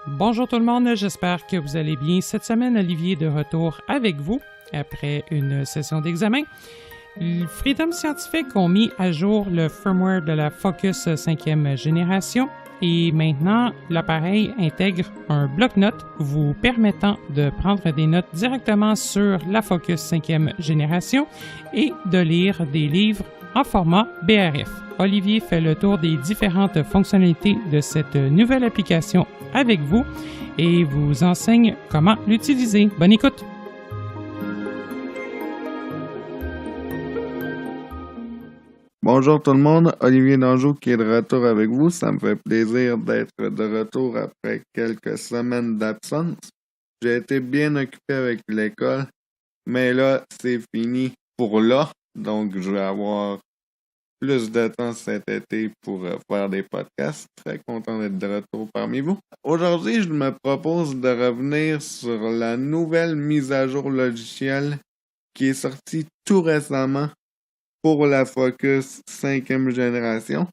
Bonjour tout le monde, j'espère que vous allez bien. Cette semaine, Olivier est de retour avec vous après une session d'examen. Freedom Scientific ont mis à jour le firmware de la Focus 5e génération et maintenant l'appareil intègre un bloc-notes vous permettant de prendre des notes directement sur la Focus 5e génération et de lire des livres en format BRF. Olivier fait le tour des différentes fonctionnalités de cette nouvelle application avec vous et vous enseigne comment l'utiliser. Bonne écoute! Bonjour tout le monde, Olivier Danjou qui est de retour avec vous. Ça me fait plaisir d'être de retour après quelques semaines d'absence. J'ai été bien occupé avec l'école, mais là, c'est fini pour là. Donc, je vais avoir plus de temps cet été pour faire des podcasts. Très content d'être de retour parmi vous. Aujourd'hui, je me propose de revenir sur la nouvelle mise à jour logicielle qui est sortie tout récemment pour la Focus 5e génération.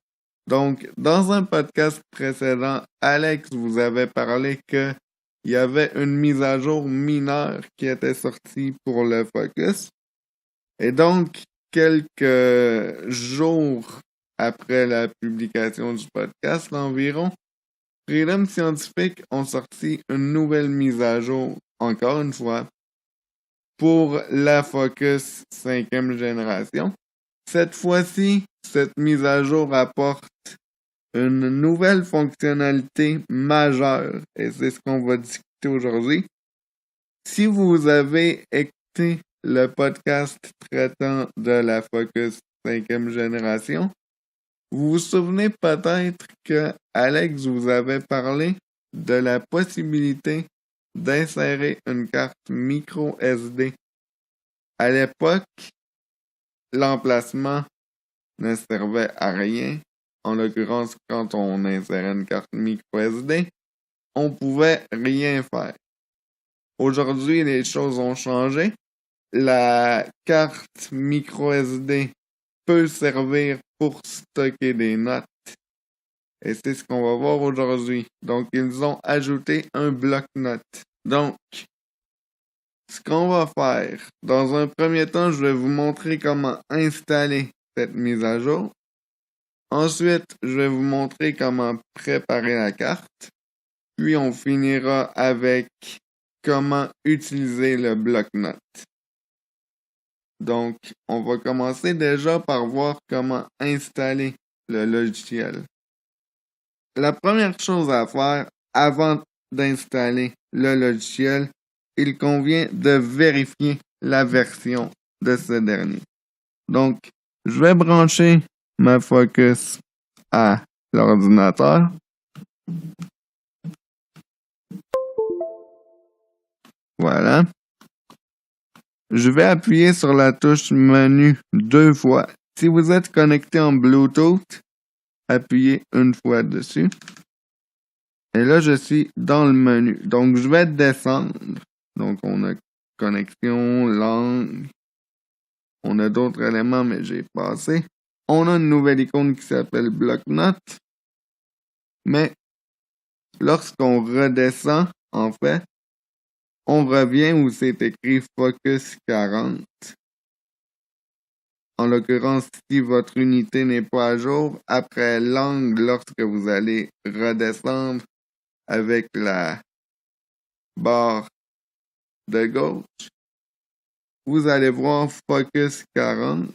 Donc, dans un podcast précédent, Alex vous avait parlé qu'il y avait une mise à jour mineure qui était sortie pour le Focus. Et donc, quelques jours après la publication du podcast environ, Freedom Scientific ont sorti une nouvelle mise à jour, encore une fois, pour la Focus 5e génération. Cette fois-ci, cette mise à jour apporte une nouvelle fonctionnalité majeure et c'est ce qu'on va discuter aujourd'hui. Si vous avez écouté le podcast traitant de la Focus 5e génération, vous vous souvenez peut-être que Alex vous avait parlé de la possibilité d'insérer une carte micro SD. À l'époque, l'emplacement ne servait à rien. En l'occurrence, quand on insérait une carte micro SD, on pouvait rien faire. Aujourd'hui, les choses ont changé. La carte micro SD peut servir pour stocker des notes. Et c'est ce qu'on va voir aujourd'hui. Donc, ils ont ajouté un bloc-notes. Donc, ce qu'on va faire, dans un premier temps, je vais vous montrer comment installer cette mise à jour. Ensuite, je vais vous montrer comment préparer la carte. Puis, on finira avec comment utiliser le bloc-notes. Donc, on va commencer déjà par voir comment installer le logiciel. La première chose à faire avant d'installer le logiciel, il convient de vérifier la version de ce dernier. Donc, je vais brancher ma Focus à l'ordinateur. Voilà. Je vais appuyer sur la touche menu 2 fois. Si vous êtes connecté en Bluetooth, appuyez une fois dessus. Et là, je suis dans le menu. Donc, je vais descendre. Donc, on a connexion, langue. On a d'autres éléments, mais j'ai passé. On a une nouvelle icône qui s'appelle bloc-notes. Mais lorsqu'on redescend, en fait, on revient où c'est écrit Focus 40. En l'occurrence, si votre unité n'est pas à jour, après langue, lorsque vous allez redescendre avec la barre de gauche, vous allez voir Focus 40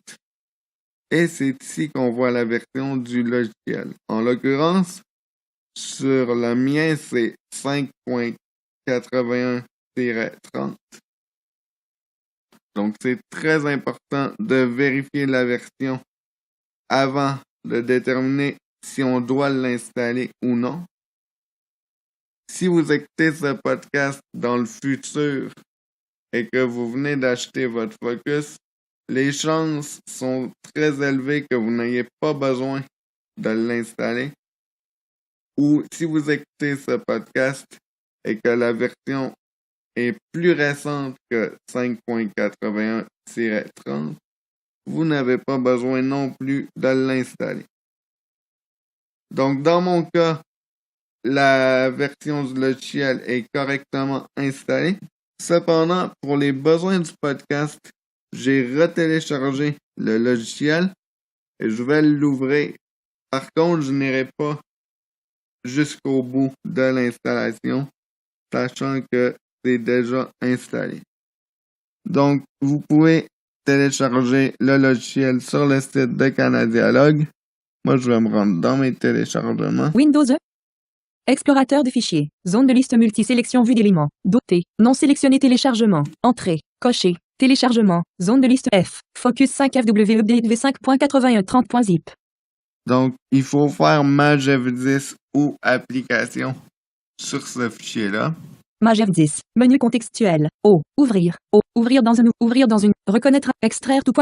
et c'est ici qu'on voit la version du logiciel. En l'occurrence, sur le mien, c'est 5.81-30. Donc, c'est très important de vérifier la version avant de déterminer si on doit l'installer ou non. Si vous écoutez ce podcast dans le futur et que vous venez d'acheter votre Focus, les chances sont très élevées que vous n'ayez pas besoin de l'installer. Ou si vous écoutez ce podcast et que la version est plus récente que 5.81-30, vous n'avez pas besoin non plus de l'installer. Donc, dans mon cas, la version du logiciel est correctement installée. Cependant, pour les besoins du podcast, j'ai retéléchargé le logiciel et je vais l'ouvrir. Par contre, je n'irai pas jusqu'au bout de l'installation, sachant que c'est déjà installé. Donc, vous pouvez télécharger le logiciel sur le site de Canadialogue. Moi, je vais me rendre dans mes téléchargements. Windows E. Explorateur de fichiers. Zone de liste multi-sélection vue d'éléments. Doté. Non sélectionné téléchargement. Entrée. Coché. Téléchargement. Zone de liste F. Focus 5 FW Update v5.8130.zip. Donc, il faut faire Maj F10 ou application sur ce fichier-là. Maj F10. Menu contextuel. O. Ouvrir. O. Ouvrir dans un. Ouvrir dans une. Reconnaître. Extraire tout.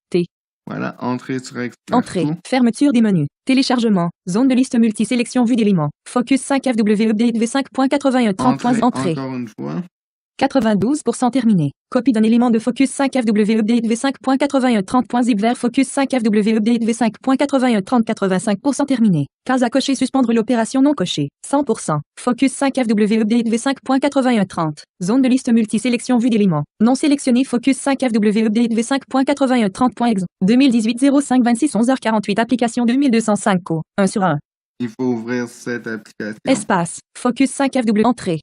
T. Voilà, entrée sur Extraire Entrée. tout. Fermeture des menus. Téléchargement. Zone de liste multi-sélection vue d'éléments. Focus 5 FW Update v5.8130. Entrée, Entrée. encore une fois. 92% terminé. Copie d'un élément de Focus 5 FW Update v5.8130.zip vers Focus 5 FW Update v5.8130 85% terminé. Case à cocher suspendre l'opération non cochée. 100%. Focus 5 FW Update v5.8130. Zone de liste multi-sélection vue d'éléments. Non sélectionné Focus 5 FW Update v5.8130.exe. 2018 05 26 11h48 application 2205 co. 1 sur 1. Il faut ouvrir cette application. Espace. Focus 5 FW. Entrée.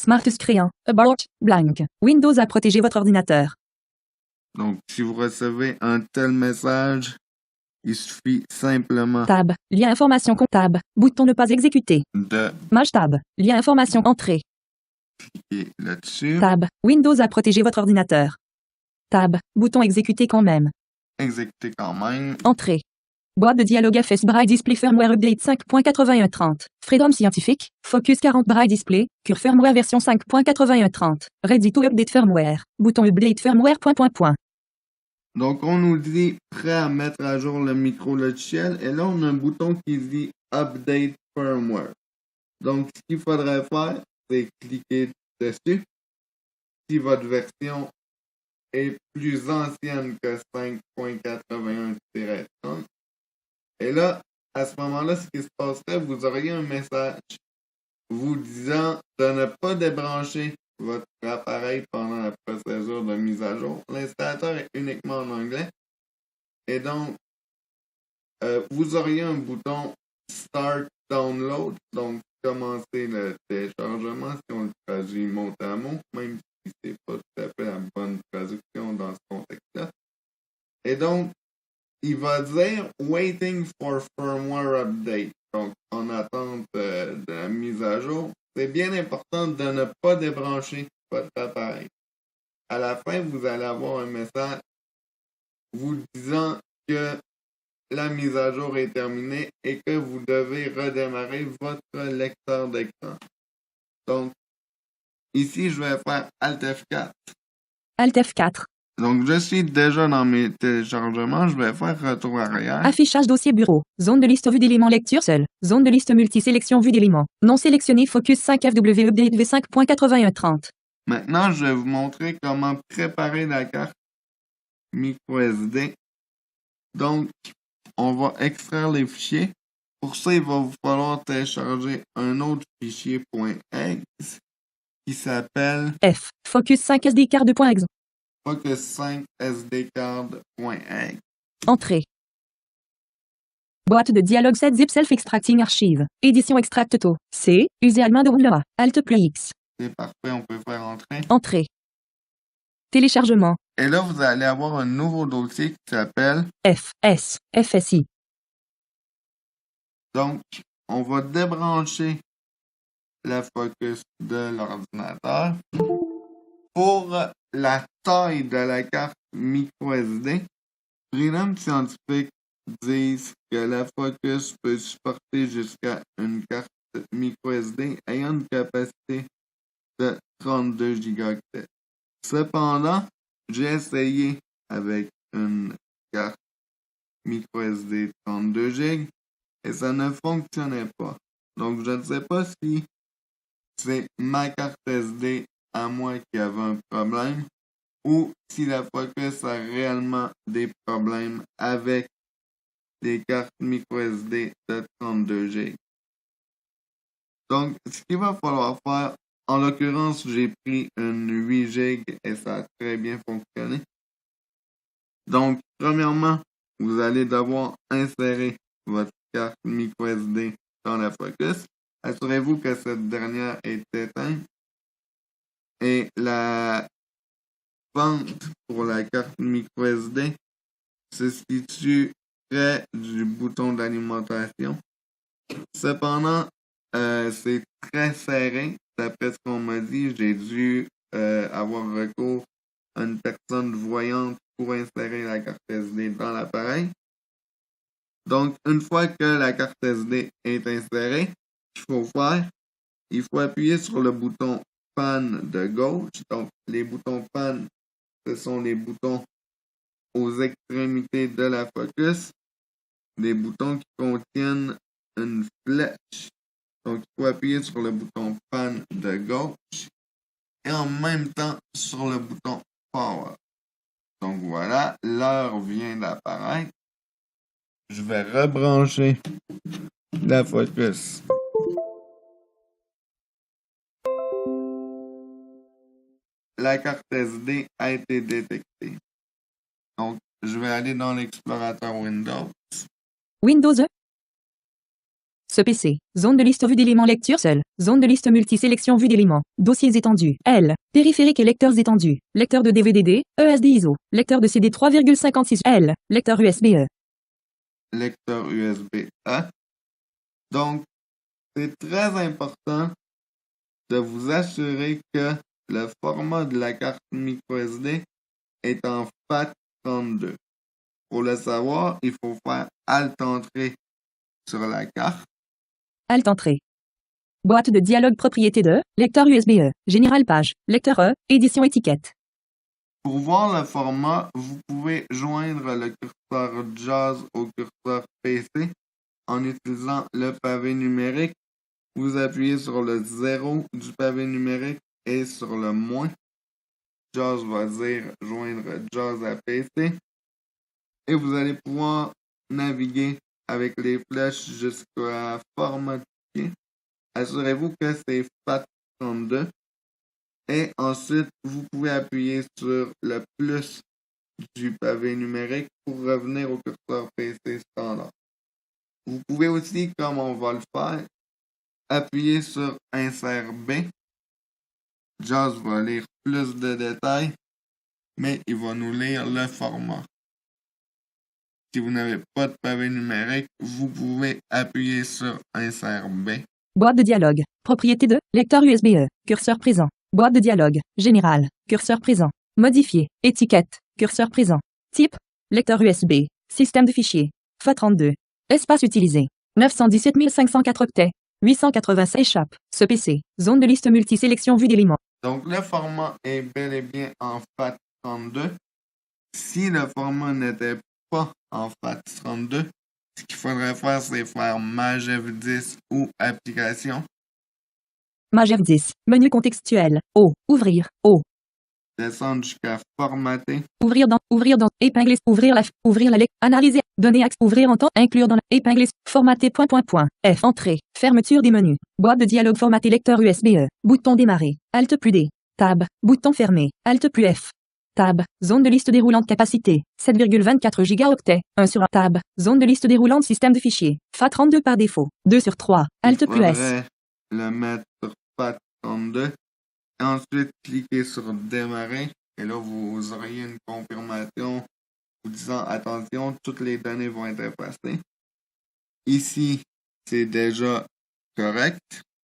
Smart Screen. About. Blank. Windows a protégé votre ordinateur. Donc, si vous recevez un tel message, il suffit simplement Tab. Lien information comptable. Bouton ne pas exécuter. de Maj tab. Lien information entrée. cliquer là-dessus, Tab. Windows a protégé votre ordinateur. Tab. Bouton exécuter quand même. exécuter quand même. Entrée. Boîte de dialogue FS Braille Display Firmware Update 5.8130. Freedom Scientific. Focus 40 Braille Display. Cure Firmware version 5.8130. Ready to Update Firmware. Bouton Update Firmware. Donc, on nous dit prêt à mettre à jour le micro-logiciel. Et là, on a un bouton qui dit Update Firmware. Donc, ce qu'il faudrait faire, c'est cliquer dessus. Si votre version est plus ancienne que 5.81-30. Et là, à ce moment-là, ce qui se passerait, vous auriez un message vous disant de ne pas débrancher votre appareil pendant la procédure de mise à jour. L'installateur est uniquement en anglais. Et donc, vous auriez un bouton Start Download, donc commencer le téléchargement si on le traduit mot à mot, même si c'est pas tout à fait la bonne traduction dans ce contexte-là. Et donc, il va dire Waiting for Firmware Update. Donc, en attente de la mise à jour, c'est bien important de ne pas débrancher votre appareil. À la fin, vous allez avoir un message vous disant que la mise à jour est terminée et que vous devez redémarrer votre lecteur d'écran. Donc, ici, je vais faire Alt F4. Alt F4. Donc, je suis déjà dans mes téléchargements. Je vais faire retour arrière. Affichage dossier bureau. Zone de liste vue d'éléments lecture seule. Zone de liste multi-sélection vue d'éléments. Non sélectionné Focus 5 FW Update v5.8130. Maintenant, je vais vous montrer comment préparer la carte microSD. Donc, on va extraire les fichiers. Pour ça, il va vous falloir télécharger un autre fichier .exe qui s'appelle F. Focus 5 SD card.exe. Focus 5 sdcard.exe. Entrée. Boîte de dialogue 7 zip self-extracting archive. Édition extract to. C. Usé allemand de Roulera. Alt plus X. C'est parfait, on peut faire entrer. Entrée. Téléchargement. Et là, vous allez avoir un nouveau dossier qui s'appelle FSI. Donc, on va débrancher la Focus de l'ordinateur. Pour la taille de la carte microSD, Freedom Scientific disent que la Focus peut supporter jusqu'à une carte microSD ayant une capacité de 32 Go. Cependant, j'ai essayé avec une carte microSD 32 Go et ça ne fonctionnait pas. Donc, je ne sais pas si c'est ma carte SD à moi qui avait un problème ou si la Focus a réellement des problèmes avec des cartes microSD de 32 GB. Donc, ce qu'il va falloir faire, en l'occurrence, j'ai pris une 8 GB et ça a très bien fonctionné. Donc, premièrement, vous allez devoir insérer votre carte microSD dans la Focus. Assurez-vous que cette dernière est éteinte. Et la pente pour la carte microSD se situe près du bouton d'alimentation. Cependant, c'est très serré. D'après ce qu'on m'a dit, j'ai dû avoir recours à une personne voyante pour insérer la carte SD dans l'appareil. Donc, une fois que la carte SD est insérée, qu'il faut faire, il faut appuyer sur le bouton pan de gauche. Donc, les boutons pan, ce sont les boutons aux extrémités de la Focus, des boutons qui contiennent une flèche. Donc, il faut appuyer sur le bouton pan de gauche et en même temps sur le bouton power. Donc voilà, l'heure vient d'apparaître. Je vais rebrancher la Focus. La carte SD a été détectée. Donc, je vais aller dans l'explorateur Windows. Windows E. Ce PC. Zone de liste vue d'éléments lecture seule. Zone de liste multi-sélection vue d'éléments. Dossiers étendus. L. Périphériques et lecteurs étendus. Lecteur de DVD-D. ESD ISO. Lecteur de CD 3,56 L. Lecteur USB-E. Lecteur USB-A. Donc, c'est très important de vous assurer que le format de la carte microSD est en FAT32. Pour le savoir, il faut faire Alt-Entrée sur la carte. Alt entrée. Boîte de dialogue propriété de. Lecteur USB-E. Général page. Lecteur E. Édition étiquette. Pour voir le format, vous pouvez joindre le curseur JAWS au curseur PC en utilisant le pavé numérique. Vous appuyez sur le 0 du pavé numérique et sur le moins. JAWS va dire joindre JAWS à PC. Et vous allez pouvoir naviguer avec les flèches jusqu'à formatifier. Assurez-vous que c'est FAT32. Et ensuite, vous pouvez appuyer sur le plus du pavé numérique pour revenir au curseur PC standard. Vous pouvez aussi, comme on va le faire, appuyer sur Insert B. JAWS va lire plus de détails, mais il va nous lire le format. Si vous n'avez pas de pavé numérique, vous pouvez appuyer sur Insert B. Boîte de dialogue. Propriété de. Lecteur USB-E. Curseur présent. Boîte de dialogue. Général. Curseur présent. Modifier. Étiquette. Curseur présent. Type. Lecteur USB. Système de fichiers. FAT32. Espace utilisé. 917 504 octets. 896 échappe. Ce PC. Zone de liste multi-sélection vue d'éléments. Donc, le format est bel et bien en FAT32. Si le format n'était pas en FAT32, ce qu'il faudrait faire, c'est faire Maj F10 ou Application. Maj F10. Menu contextuel. O. Ouvrir. O. Descendre jusqu'à Formater. Ouvrir dans, épingler, ouvrir la lettre, analyser, donner axe, ouvrir en temps, inclure dans la, épingler, formater, F, entrée, fermeture des menus, boîte de dialogue formaté lecteur USB-E, bouton démarrer, Alt plus D, Tab, bouton fermé, Alt plus F, Tab, zone de liste déroulante capacité, 7,24 gigaoctets, 1 sur 1, Tab, zone de liste déroulante système de fichiers, FAT32 par défaut, 2 sur 3, Alt plus S. Le mettre sur FAT32. Ensuite, cliquez sur Démarrer et là, vous auriez une confirmation vous disant attention, toutes les données vont être effacées. Ici, c'est déjà correct.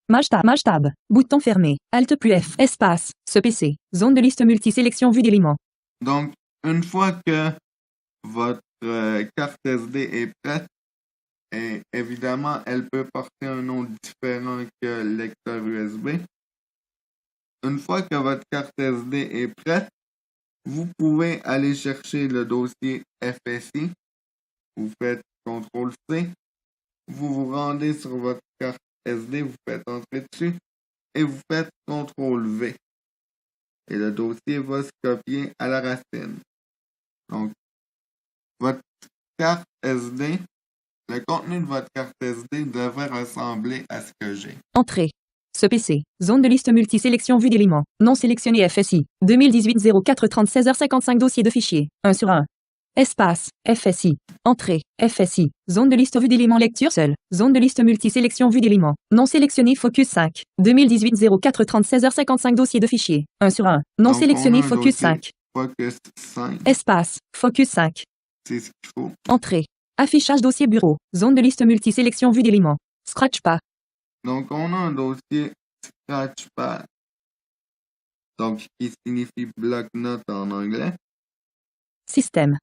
Maj tab, bouton fermé, Alt plus F, espace, ce PC, zone de liste multi-sélection vue d'éléments. Donc, une fois que votre carte SD est prête, et évidemment, elle peut porter un nom différent que lecteur USB. Une fois que votre carte SD est prête, vous pouvez aller chercher le dossier FSI. Vous faites CTRL-C. Vous vous rendez sur votre carte SD, vous faites entrer dessus et vous faites CTRL-V. Et le dossier va se copier à la racine. Donc, votre carte SD Le contenu de votre carte SD devrait ressembler à ce que j'ai. Entrée. Ce PC. Zone de liste multi-sélection vue d'éléments. Non sélectionné FSI. 2018 04 30 16h55 dossier de fichiers. 1 sur 1. Espace. FSI. Entrée. FSI. Zone de liste vue d'éléments lecture seule. Zone de liste multi-sélection vue d'éléments. Non sélectionné Focus 5. 2018 04 30 16h55 dossier de fichiers. 1 sur 1. Non Donc, sélectionné on a un Focus dossier 5. Focus 5, Espace. Focus 5. c'est ce qu'il faut. Entrée. Affichage dossier bureau. Zone de liste multi-sélection vue d'éléments. Scratch pas. Donc, on a un dossier Scratchpad, donc qui signifie bloc-notes en anglais, Système.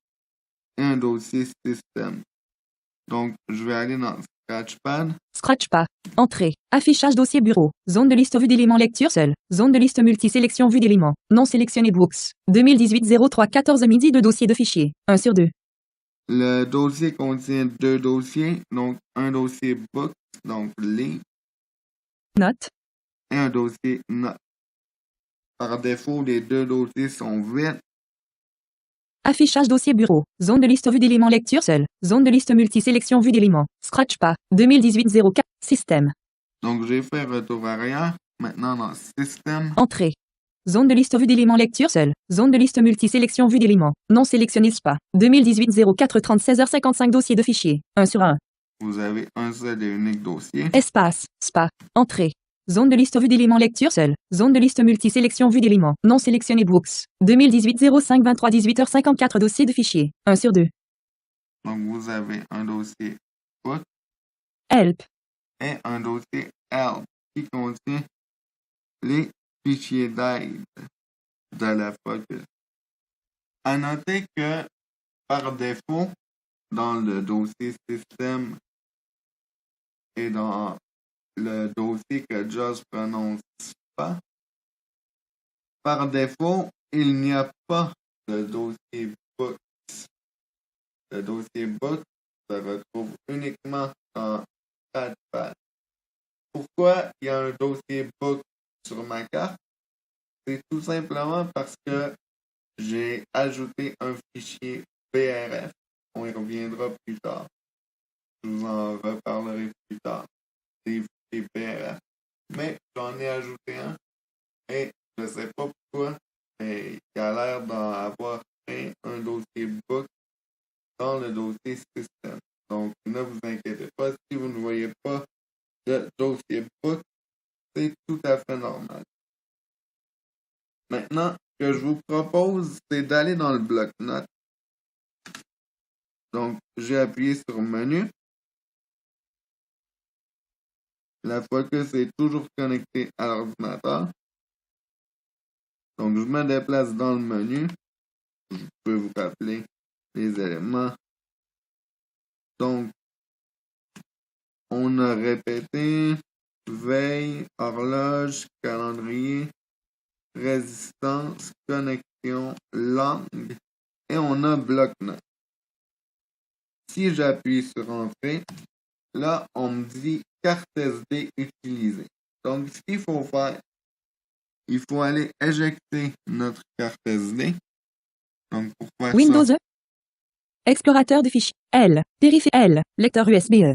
et un dossier système. Donc, je vais aller dans Scratchpad. Scratch pas. Entrée. Affichage dossier bureau. Zone de liste vue d'éléments lecture seule. Zone de liste multi-sélection vue d'éléments. Non sélectionné books. 2018 03 14 midi de dossier de fichiers. 1 sur 2. Le dossier contient 2 dossiers, donc un dossier book, donc livre, Note. et un dossier note. Par défaut, les 2 dossiers sont vides. Affichage dossier bureau. Zone de liste vue d'éléments lecture seule. Zone de liste multi-sélection vue d'éléments. Scratch pas. 2018 04. Système. Donc, j'ai fait retour arrière. Maintenant, dans Système, Entrée. Zone de liste vue d'éléments lecture seule. Zone de liste multi-sélection vue d'éléments. Non sélectionné SPA. 2018 04 30 16h55 dossier de fichiers. 1 sur 1. vous avez un seul et unique dossier. Espace. SPA. Entrée. Zone de liste vue d'éléments lecture seule. Zone de liste multi-sélection vue d'éléments. Non sélectionné books. 2018 05 23 18h54 dossier de fichiers. 1 sur 2. Donc, vous avez un dossier book Help. et un dossier help qui contient les fichiers d'aide de la Focus. À noter que, par défaut, dans le dossier système et dans le dossier que Joss prononce pas, par défaut, il n'y a pas de dossier books. Le dossier book se retrouve uniquement dans Scratchpad. Pourquoi il y a un dossier book sur ma carte? C'est tout simplement parce que j'ai ajouté un fichier BRF. On y reviendra plus tard. Je vous en reparlerai plus tard. Des fichiers BRF. Mais j'en ai ajouté un et je sais pas pourquoi, mais il a l'air d'en avoir créé un dossier book dans le dossier système. Donc, ne vous inquiétez pas, si vous ne voyez pas le dossier book, c'est tout à fait normal. Maintenant, ce que je vous propose, c'est d'aller dans le bloc-notes. Donc, j'ai appuyé sur Menu. La Focus est toujours connectée à l'ordinateur. Donc, je me déplace dans le menu. Je peux vous rappeler les éléments. Donc, on a répété veille, horloge, calendrier, résistance, connexion, langue, et on a bloc-notes. Si j'appuie sur Entrée, là, on me dit carte SD utilisée. Donc, ce qu'il faut faire, il faut aller éjecter notre carte SD. Donc, pour faire Windows ça, E. Explorateur de fichiers. L. Périphérique. L. Lecteur USB-E.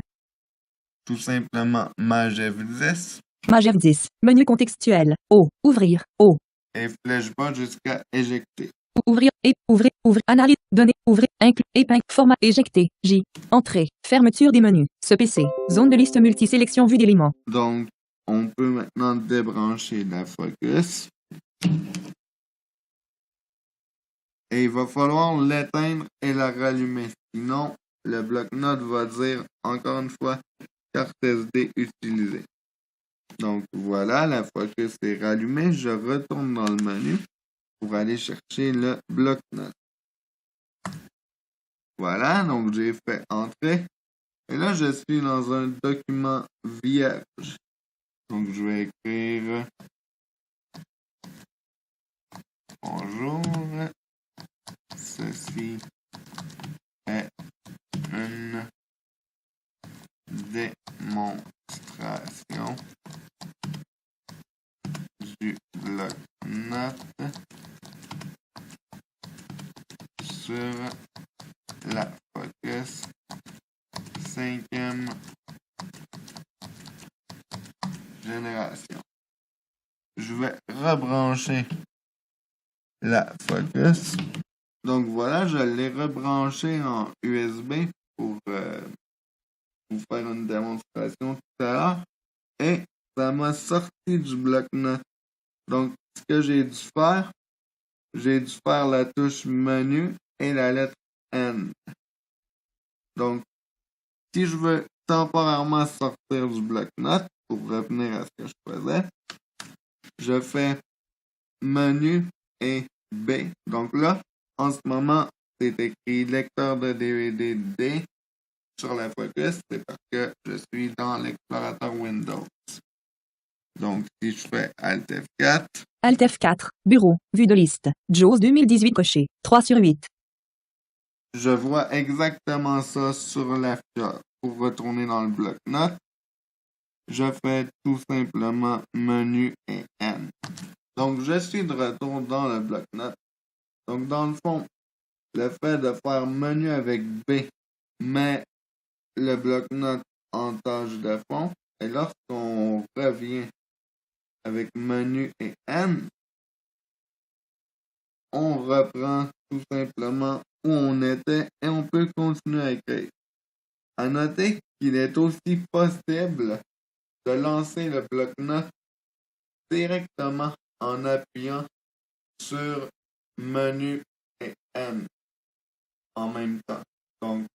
tout simplement Maj F10 Maj F10. Menu contextuel. O. Ouvrir. O. et flèche bas jusqu'à éjecter. Ouvrir. Et. Ouvrir. Ouvrir. Analyse. Données. Ouvrir. Inclus. Épingle. Format. Éjecter. J. Entrée. Fermeture des menus. Ce PC. Zone de liste multi-sélection vue d'éléments. Donc, on peut maintenant débrancher la Focus. Et il va falloir l'éteindre et la rallumer. Sinon, le bloc-notes va dire, encore une fois, carte SD utilisée. Donc, voilà, la Focus est rallumée. Je retourne dans le menu pour aller chercher le bloc-notes. Voilà, donc j'ai fait Entrée. Et là, je suis dans un document vierge. Donc, je vais écrire bonjour. Ceci est une démonstration du bloc-notes sur la Focus 5e génération. Je vais rebrancher la Focus. Donc voilà, je l'ai rebranché en USB pour vous faire une démonstration tout à l'heure. Et ça m'a sorti du bloc-notes. Donc, ce que j'ai dû faire la touche menu et la lettre N. Donc, si je veux temporairement sortir du bloc-notes, pour revenir à ce que je faisais, je fais menu et B. Donc là, en ce moment, c'est écrit lecteur de DVD D sur la Focus. C'est parce que je suis dans l'explorateur Windows. Donc, si je fais Alt F4. Alt F4, bureau, vue de liste, JAWS 2018 coché, 3/8. Je vois exactement ça sur la fiole. Pour retourner dans le bloc-notes, je fais tout simplement menu et N. Donc, je suis de retour dans le bloc-notes. Donc, dans le fond, le fait de faire menu avec B met le bloc-notes en tâche de fond. Et lorsqu'on revient avec menu et N, on reprend tout simplement où on était et on peut continuer à écrire. À noter qu'il est aussi possible de lancer le bloc-notes directement en appuyant sur menu et N en même temps. Donc,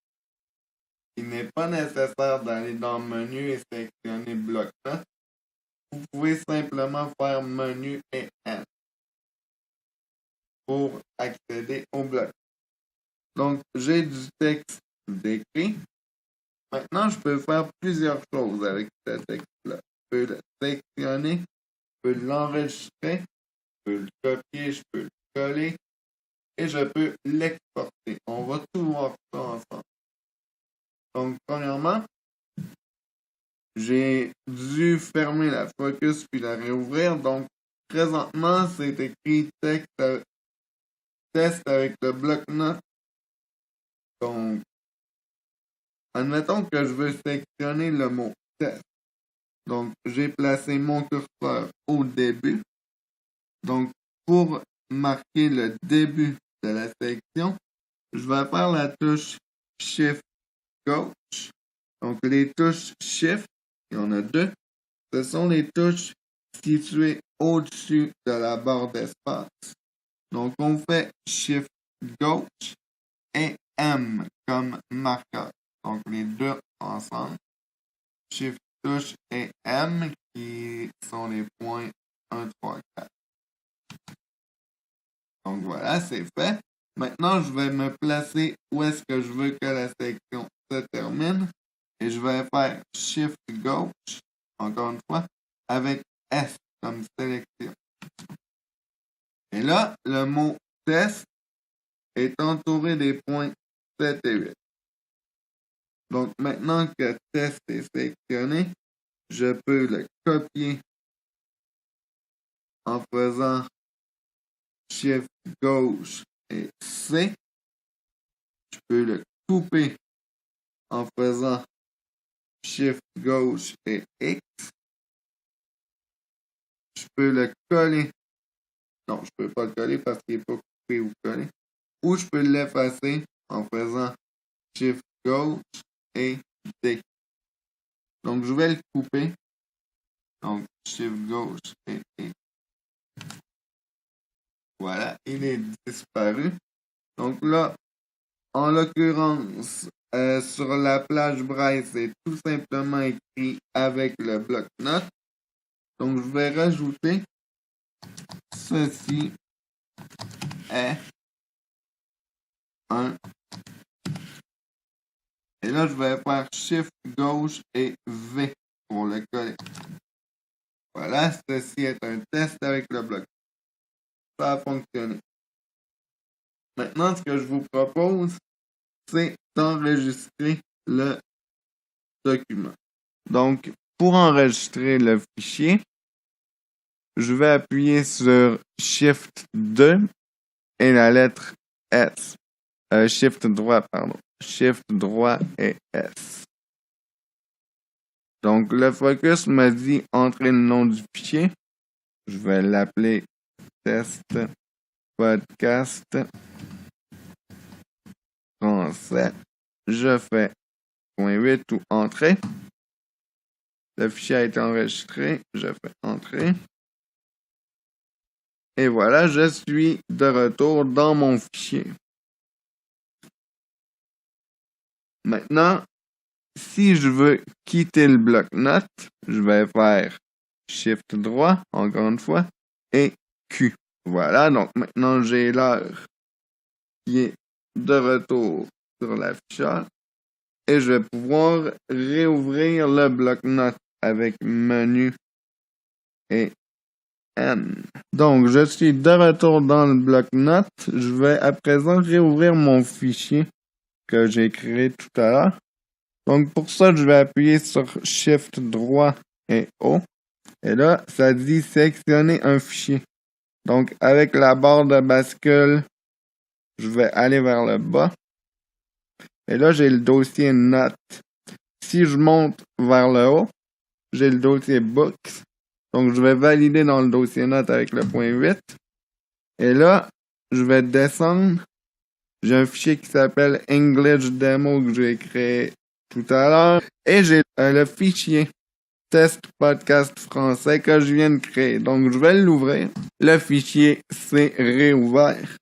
il n'est pas nécessaire d'aller dans menu et sélectionner bloc-notes. Vous pouvez simplement faire menu et N pour accéder au bloc. Donc, j'ai du texte décrit. Maintenant, je peux faire plusieurs choses avec ce texte-là. Je peux le sélectionner, je peux l'enregistrer, je peux le copier, je peux le coller et je peux l'exporter. On va tout voir ça ensemble. Donc, premièrement, j'ai dû fermer la Focus puis la réouvrir. Donc, présentement, c'est écrit test avec le bloc-notes. Donc, admettons que je veux sélectionner le mot test. Donc, j'ai placé mon curseur au début. Donc, pour marquer le début de la sélection, je vais faire la touche Shift Gauche. Donc, les touches Shift, il y en a deux. Ce sont les touches situées au-dessus de la barre d'espace. Donc, on fait Shift Gauche et M comme marqueur. Donc, les deux ensemble. Shift touche et M qui sont les points 1, 3, 4. Donc, voilà, c'est fait. Maintenant, je vais me placer où est-ce que je veux que la sélection se termine. Et je vais faire Shift Gauche, encore une fois, avec S comme sélection. Et là, le mot test est entouré des points 7 et 8. Donc, maintenant que test est sélectionné, je peux le copier en faisant Shift gauche et C. Je peux le couper en faisant Shift gauche et X. Je peux le coller. Non, je peux pas le coller parce qu'il n'est pas coupé ou collé. Ou je peux l'effacer en faisant Shift gauche et D. Donc, je vais le couper. Donc, Shift gauche et X. Voilà, il est disparu. Donc là, en l'occurrence, sur la plage braille, c'est tout simplement écrit avec le bloc-notes. Donc, je vais rajouter ceci est un. Et là, je vais faire Shift gauche et V pour le coller. Voilà, ceci est un test avec le bloc. Ça a fonctionné. Maintenant, ce que je vous propose, c'est d'enregistrer le document. Donc, pour enregistrer le fichier, je vais appuyer sur Shift 2 et la lettre S. Shift droit, pardon. Shift droit et S. Donc, le focus me dit entrer le nom du fichier. Je vais l'appeler test podcast français. Je fais .8 ou entrée. Le fichier a été enregistré. Je fais entrer. Et voilà, je suis de retour dans mon fichier. Maintenant, si je veux quitter le bloc-notes, je vais faire Shift droit, encore une fois, et Q. Voilà, donc maintenant j'ai l'heure qui est de retour sur l'afficheur. Et je vais pouvoir réouvrir le bloc-notes avec menu et N. Donc, je suis de retour dans le bloc-notes. Je vais à présent réouvrir mon fichier que j'ai créé tout à l'heure. Donc, pour ça, je vais appuyer sur Shift droit et O. Et là, ça dit sélectionner un fichier. Donc, avec la barre de bascule, je vais aller vers le bas. Et là, j'ai le dossier Notes. Si je monte vers le haut, j'ai le dossier Books. Donc, je vais valider dans le dossier Notes avec le point 8. Et là, je vais descendre. J'ai un fichier qui s'appelle English Demo que j'ai créé tout à l'heure. Et j'ai le fichier test podcast français que je viens de créer. Donc, je vais l'ouvrir. Le fichier s'est réouvert.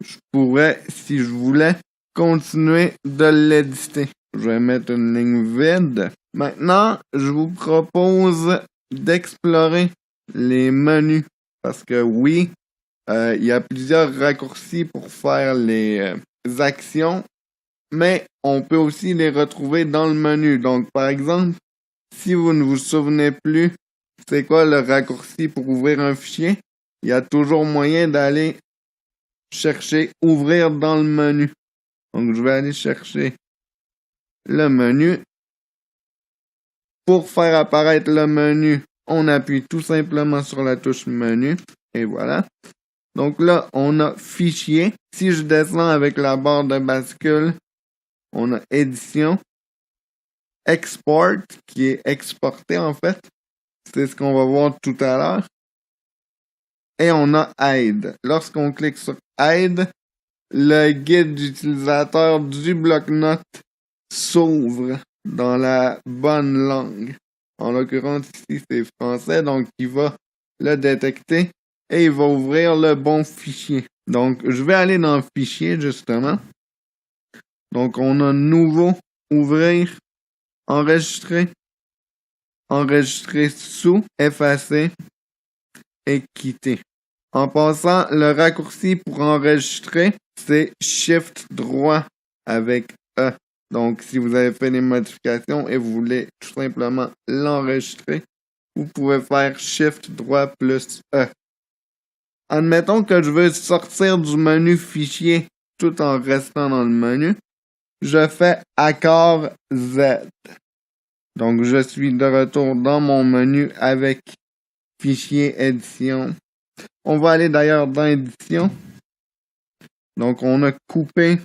Je pourrais, si je voulais, continuer de l'éditer. Je vais mettre une ligne vide. Maintenant, je vous propose d'explorer les menus. Parce que oui, il y a plusieurs raccourcis pour faire les actions, mais on peut aussi les retrouver dans le menu. Donc, par exemple, si vous ne vous souvenez plus c'est quoi le raccourci pour ouvrir un fichier, il y a toujours moyen d'aller chercher ouvrir dans le menu. Donc, je vais aller chercher le menu. Pour faire apparaître le menu, on appuie tout simplement sur la touche menu. Et voilà. Donc là, on a fichier. Si je descends avec la barre de bascule, on a édition. Export, qui est exporté en fait. C'est ce qu'on va voir tout à l'heure. Et on a aide. Lorsqu'on clique sur aide, le guide d'utilisateur du bloc-notes s'ouvre dans la bonne langue. En l'occurrence ici, c'est français, donc il va le détecter et il va ouvrir le bon fichier. Donc, je vais aller dans fichier, justement. Donc, on a nouveau, ouvrir, enregistrer, enregistrer sous, effacer et quitter. En passant, le raccourci pour enregistrer, c'est Shift droit avec E. Donc, si vous avez fait des modifications et vous voulez tout simplement l'enregistrer, vous pouvez faire Shift droit plus E. Admettons que je veux sortir du menu fichier tout en restant dans le menu. Je fais accord Z. Donc, je suis de retour dans mon menu avec fichier édition. On va aller d'ailleurs dans édition. Donc, on a coupé,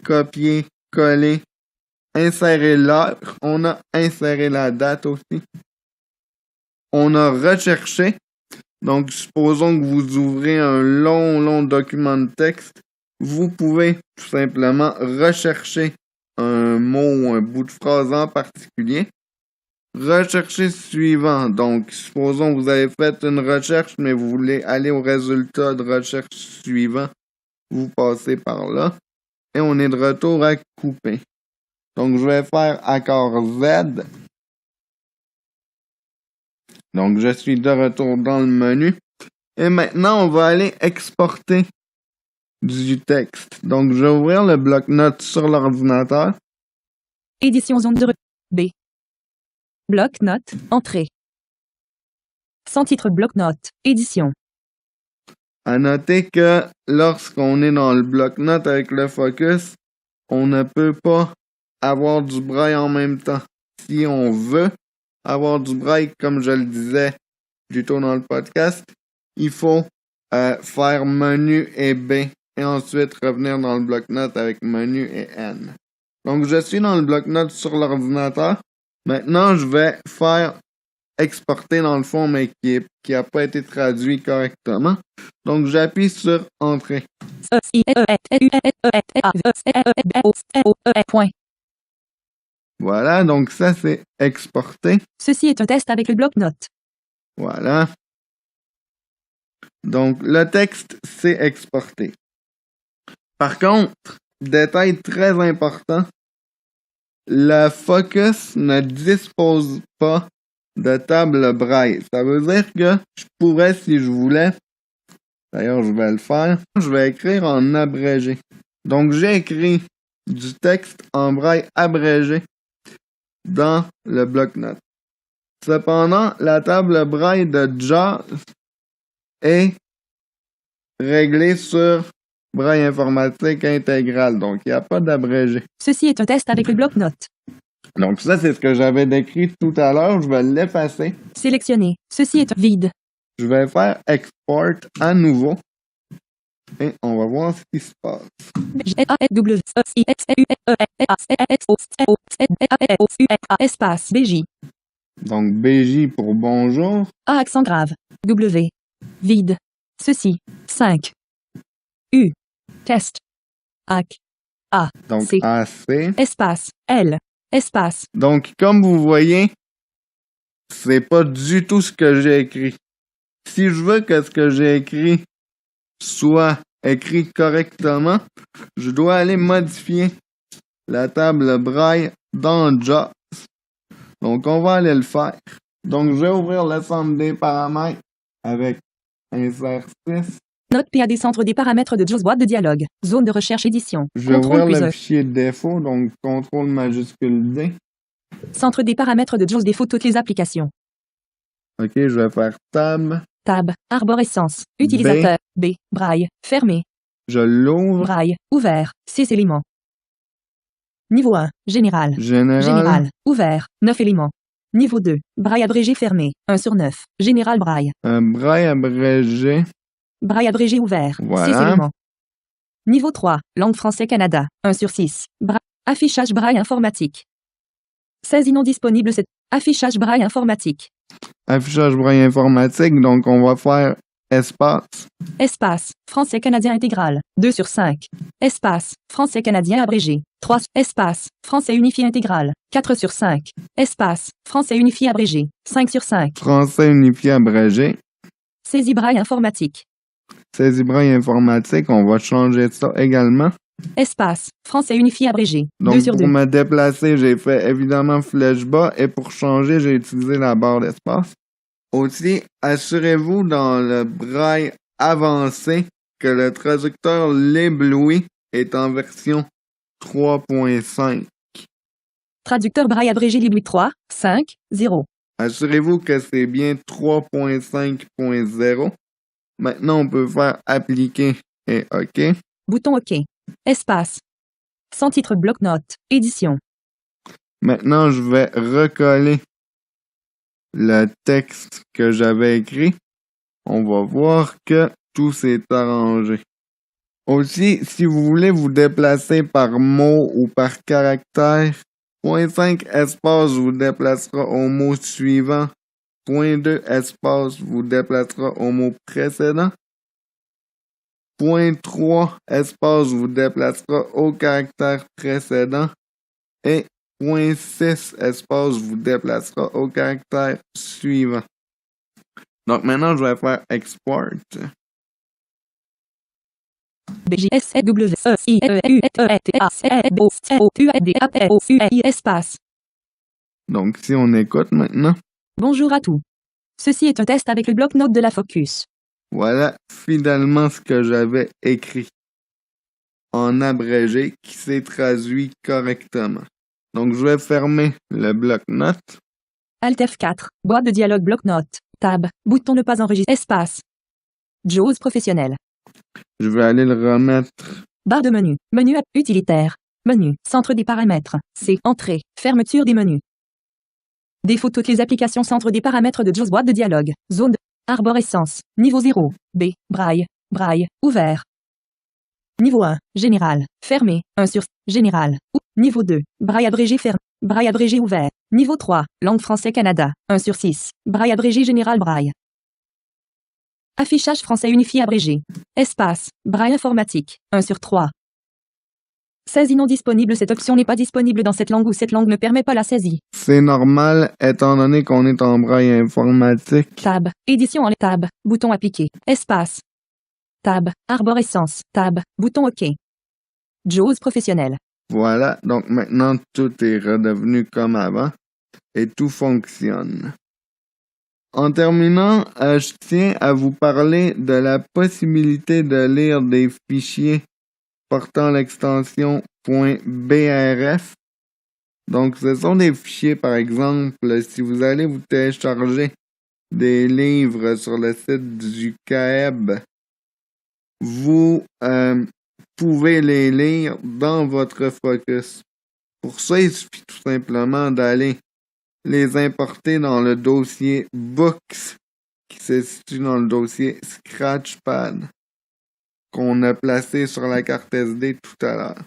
copié, collé, insérer l'heure. On a inséré la date aussi. On a recherché. Donc, supposons que vous ouvrez un long document de texte. Vous pouvez tout simplement rechercher un mot ou un bout de phrase en particulier. Rechercher suivant. Donc, supposons que vous avez fait une recherche, mais vous voulez aller au résultat de recherche suivant. Vous passez par là. Et on est de retour à couper. Donc, je vais faire accord Z. Donc, je suis de retour dans le menu. Et maintenant, on va aller exporter du texte. Donc, je vais ouvrir le bloc-notes sur l'ordinateur. Édition zone de B. Bloc-notes, entrée. Sans titre bloc-notes, édition. À noter que lorsqu'on est dans le bloc-notes avec le focus, on ne peut pas avoir du braille en même temps. Si on veut avoir du braille, comme je le disais plus tôt dans le podcast, il faut faire menu et B et ensuite revenir dans le bloc-notes avec menu et N. Donc, je suis dans le bloc-notes sur l'ordinateur. Maintenant, je vais faire exporter dans le fond, mais qui a pas été traduit correctement. Donc, j'appuie sur Entrée. Point. Voilà, donc ça, c'est exporté. Ceci est un test avec le bloc-notes. Voilà. Donc, le texte, c'est exporté. Par contre, détail très important, le Focus ne dispose pas de table braille. Ça veut dire que je pourrais, si je voulais, d'ailleurs, je vais le faire, je vais écrire en abrégé. Donc, j'ai écrit du texte en braille abrégé dans le bloc-notes. Cependant, la table braille de JAWS est réglée sur braille informatique intégrale. Donc, il n'y a pas d'abrégé. Ceci est un test avec le bloc-notes. Donc, ça, c'est ce que j'avais décrit tout à l'heure. Je vais l'effacer. Sélectionné. Ceci est vide. Je vais faire Export à nouveau. Et on va voir ce qui se passe. Espace BJ. Donc, BJ pour bonjour. A accent grave. W. Vide. Ceci. 5. U. Test. AC. A. Donc, C. AC. Espace. L. Espace. Donc, comme vous voyez, c'est pas du tout ce que j'ai écrit. Si je veux que ce que j'ai écrit soit écrit correctement, je dois aller modifier la table braille dans JAWS. Donc, on va aller le faire. Donc, je vais ouvrir l'ensemble des paramètres avec insert 6. Note PAD centre des paramètres de JAWS boîte de dialogue. Zone de recherche édition. Je vais Contrôle ouvrir plus le E. fichier défaut, donc CTRL majuscule D. Centre des paramètres de JAWS défaut toutes les applications. OK, je vais faire tab. Tab. Arborescence. Utilisateur. B. Braille. Fermé. Je l'ouvre. Braille. Ouvert. 6 éléments. Niveau 1. Général. Général. Général. Ouvert. 9 éléments. Niveau 2. Braille abrégé fermé. 1 sur 9. Général braille. Braille abrégé. Braille abrégé ouvert. 6 Voilà. éléments. Niveau 3. Langue français Canada. 1 sur 6. Affichage braille informatique. Saisie non disponible. Affichage braille informatique. Affichage braille informatique, donc on va faire espace. Espace. Français canadien intégral. 2 sur 5. Espace. Français canadien abrégé. 3. Espace. Français unifié intégral. 4 sur 5. Espace. Français unifié abrégé. 5 sur 5. Français unifié abrégé. Saisie braille informatique. Saisie braille informatique, on va changer ça également. Espace. Français unifié abrégé. 2 Donc sur pour 2. me déplacer, j'ai fait évidemment flèche bas et pour changer, j'ai utilisé la barre d'espace. Aussi, assurez-vous dans le braille avancé que le traducteur l'éblouit est en version 3.5. Traducteur braille abrégé Libri 3, 5, 0. Assurez-vous que c'est bien 3.5.0. Maintenant, on peut faire appliquer et OK. Bouton OK. Espace. Sans titre bloc-notes. Édition. Maintenant, je vais recoller le texte que j'avais écrit. On va voir que tout s'est arrangé. Aussi, si vous voulez vous déplacer par mot ou par caractère, .5 espace vous déplacera au mot suivant. .2 espace vous déplacera au mot précédent. .3 espace vous déplacera au caractère précédent. Et .6 espace vous déplacera au caractère suivant. Donc maintenant, je vais faire export. Espace. Donc si on écoute maintenant, Bonjour à tous. Ceci est un test avec le bloc-notes de la Focus. voilà fidèlement ce que j'avais écrit en abrégé qui s'est traduit correctement. Donc je vais fermer le bloc-notes. Alt F4. Boîte de dialogue bloc-notes. Tab. Bouton ne pas enregistrer. Espace. JAWS professionnel. Je vais aller le remettre. Barre de menu. Menu utilitaire. Menu. Centre des paramètres. C. Entrée. Fermeture des menus. Défaut toutes les applications centre des paramètres de JAWS boîte de dialogue. Zone de arborescence. Niveau 0. B. Braille. Braille. Ouvert. Niveau 1. Général. Fermé. 1 sur général. Niveau 2, braille abrégé fermé. Braille abrégé ouvert. Niveau 3, langue français Canada, 1/6. Braille abrégé général braille. Affichage français unifié abrégé. Espace, braille informatique, 1/3. Saisie non disponible. Cette option n'est pas disponible dans cette langue ou cette langue ne permet pas la saisie. C'est normal étant donné qu'on est en braille informatique. Tab, édition en tab, bouton appliqué. Espace. Tab, arborescence, tab, bouton OK. JAWS professionnel. Voilà, donc maintenant tout est redevenu comme avant et tout fonctionne. En terminant, je tiens à vous parler de la possibilité de lire des fichiers portant l'extension .brf. Donc, ce sont des fichiers, par exemple, si vous allez vous télécharger des livres sur le site du CAEB, vous pouvez les lire dans votre Focus. Pour ça, il suffit tout simplement d'aller les importer dans le dossier Books qui se situe dans le dossier Scratchpad qu'on a placé sur la carte SD tout à l'heure.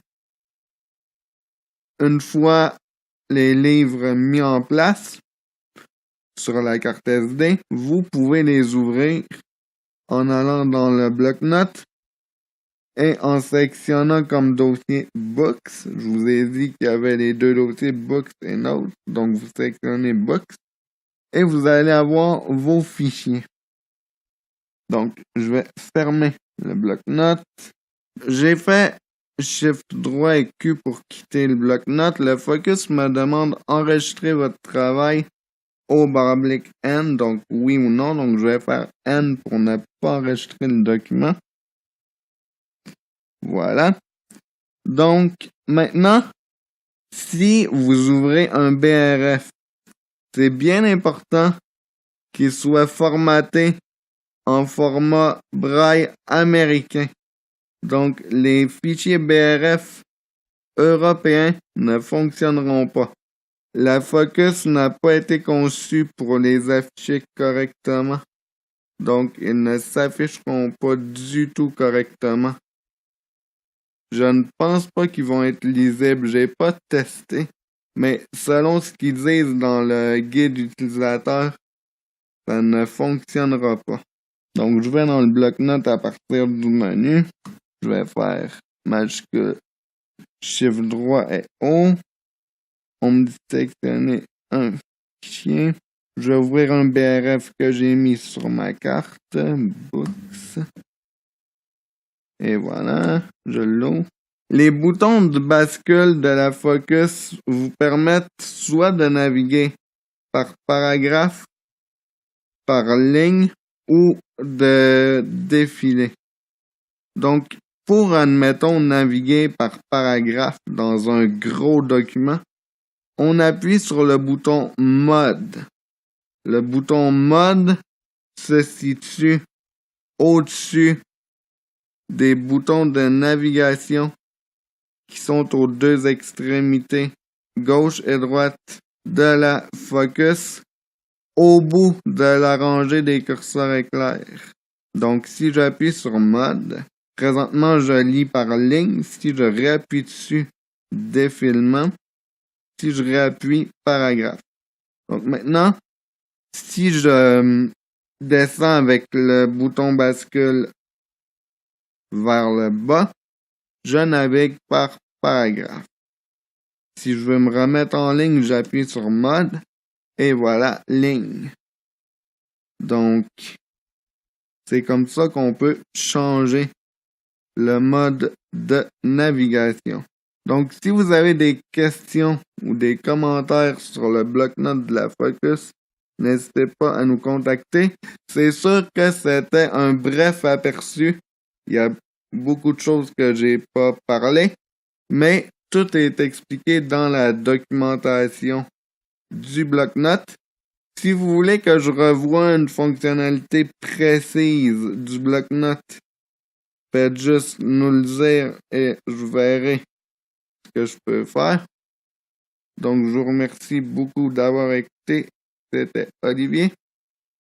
Une fois les livres mis en place sur la carte SD, vous pouvez les ouvrir en allant dans le bloc-notes et en sélectionnant comme dossier Books. Je vous ai dit qu'il y avait les deux dossiers Books et Notes, donc vous sélectionnez Books et vous allez avoir vos fichiers. Donc, je vais fermer le bloc-notes. J'ai fait Shift droit et Q pour quitter le bloc-notes. Le Focus me demande enregistrer votre travail au / N, donc oui ou non. Donc, je vais faire N pour ne pas enregistrer le document. Voilà. Donc, maintenant, si vous ouvrez un BRF, c'est bien important qu'il soit formaté en format braille américain. Donc, les fichiers BRF européens ne fonctionneront pas. La Focus n'a pas été conçue pour les afficher correctement. Donc, ils ne s'afficheront pas du tout correctement. Je ne pense pas qu'ils vont être lisibles. J'ai pas testé. Mais selon ce qu'ils disent dans le guide utilisateur, ça ne fonctionnera pas. Donc, je vais dans le bloc-notes à partir du menu. Je vais faire majuscule Shift droit et O. On me dit sélectionner un fichier. Je vais ouvrir un BRF que j'ai mis sur ma carte. Books. Et voilà, je l'ouvre. Les boutons de bascule de la Focus vous permettent soit de naviguer par paragraphe, par ligne ou de défiler. Donc, pour, admettons, naviguer par paragraphe dans un gros document, on appuie sur le bouton Mode. Le bouton Mode se situe au-dessus des boutons de navigation qui sont aux deux extrémités, gauche et droite de la Focus, au bout de la rangée des curseurs éclairs. Donc, si j'appuie sur Mode, présentement, je lis par ligne. Si je réappuie dessus, défilement. Si je réappuie, paragraphe. Donc, maintenant, si je descends avec le bouton bascule vers le bas, je navigue par paragraphe. Si je veux me remettre en ligne, j'appuie sur Mode et voilà, ligne. Donc, c'est comme ça qu'on peut changer le mode de navigation. Donc, si vous avez des questions ou des commentaires sur le bloc-notes de la Focus, n'hésitez pas à nous contacter. C'est sûr que c'était un bref aperçu. Il y a beaucoup de choses que j'ai pas parlé, mais tout est expliqué dans la documentation du bloc-notes. Si vous voulez que je revoie une fonctionnalité précise du bloc-notes, faites juste nous le dire et je verrai ce que je peux faire. Donc, je vous remercie beaucoup d'avoir écouté. C'était Olivier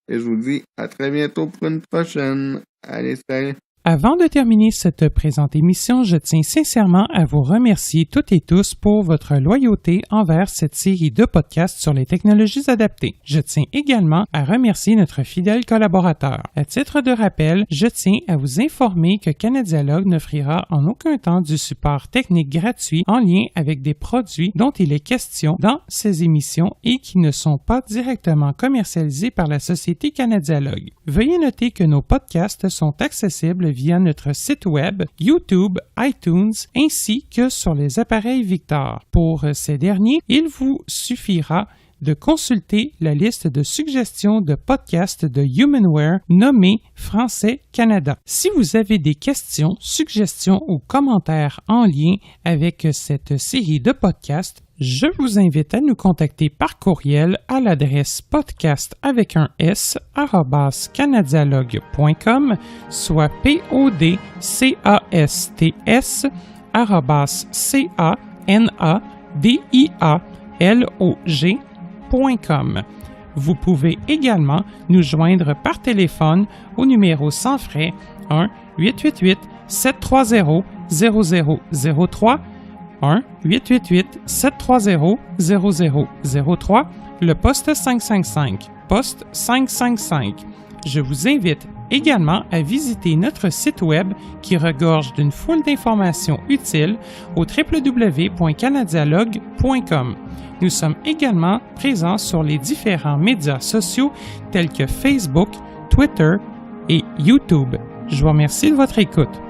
et je vous dis à très bientôt pour une prochaine. Allez, salut! Avant de terminer cette présente émission, je tiens sincèrement à vous remercier toutes et tous pour votre loyauté envers cette série de podcasts sur les technologies adaptées. Je tiens également à remercier notre fidèle collaborateur. À titre de rappel, je tiens à vous informer que Canadialogue n'offrira en aucun temps du support technique gratuit en lien avec des produits dont il est question dans ces émissions et qui ne sont pas directement commercialisés par la société Canadialogue. Veuillez noter que nos podcasts sont accessibles via notre site web, YouTube, iTunes, ainsi que sur les appareils Victor. Pour ces derniers, il vous suffira de consulter la liste de suggestions de podcasts de Humanware nommée Français Canada. Si vous avez des questions, suggestions ou commentaires en lien avec cette série de podcasts, je vous invite à nous contacter par courriel à l'adresse podcast@canadialogue.com, soit podcast@canadialog.com. Vous pouvez également nous joindre par téléphone au numéro sans frais 1-888-730-0003, 1-888-730-0003, le poste 555, poste 555. Je vous invite également à visiter notre site web qui regorge d'une foule d'informations utiles au www.canadialogue.com. Nous sommes également présents sur les différents médias sociaux tels que Facebook, Twitter et YouTube. Je vous remercie de votre écoute.